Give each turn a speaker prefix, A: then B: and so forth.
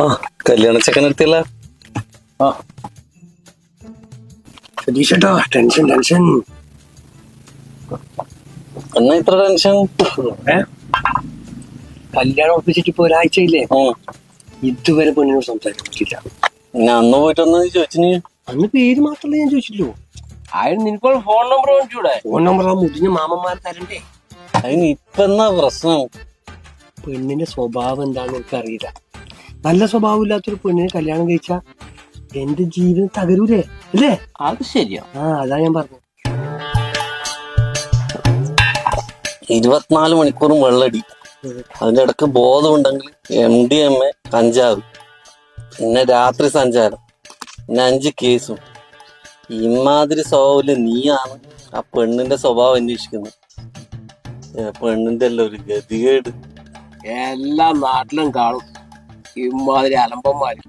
A: ആ കല്യാണ ചെക്കനെടുത്തില്ല.
B: ആ സതീഷേട്ടാ, ടെൻഷൻ ടെൻഷൻ.
A: എന്നാ ഇത്ര ടെൻഷൻ?
B: കല്യാണം ഒപ്പിച്ചിട്ട് ഇപ്പൊ ഒരാഴ്ചയില്ലേ, ഇതുവരെ പെണ്ണിനോട് സംസാരിക്കാൻ പറ്റില്ല.
A: ഞാൻ അന്ന് പോയിട്ടൊന്ന് ചോദിച്ചു.
B: അന്ന് പേര് മാത്രമല്ല ഞാൻ ചോദിച്ചില്ലു.
C: അതിന് നിനക്കോട് ഫോൺ നമ്പർ വേണ്ടിയൂടെ?
B: ഫോൺ നമ്പർ ആ മുതിഞ്ഞ മാമന്മാർ തരണ്ടേ?
A: അതിന് ഇപ്പൊ എന്നാ പ്രശ്നം?
B: പെണ്ണിന്റെ സ്വഭാവം എന്താണെന്ന് എനിക്ക് അറിയില്ല. നല്ല സ്വഭാവം ഇല്ലാത്തൊരു പെണ്ണിനെ കല്യാണം കഴിച്ചാ എന്റെ ജീവിതം തകരൂലേ, അല്ലേ?
C: അത് ശരിയാ.
B: അതാ ഞാൻ പറഞ്ഞു.
A: 24 മണിക്കൂറും വെള്ളടി. അതിന്റെ ഇടക്ക് ബോധമുണ്ടെങ്കിൽ MDMA, കഞ്ചാവ്, പിന്നെ രാത്രി സഞ്ചാരം, പിന്നെ 5 കേസും. ഇമാതിരി സ്വഭാവമില്ല. നീയാണ് ആ പെണ്ണിന്റെ സ്വഭാവം അന്വേഷിക്കുന്നത്. പെണ്ണിന്റെ എല്ലാം ഒരു ഗതികേട്.
C: എല്ലാ നാട്ടിലും കാണും ഇമാതിരി അലമ്പന്മാര്.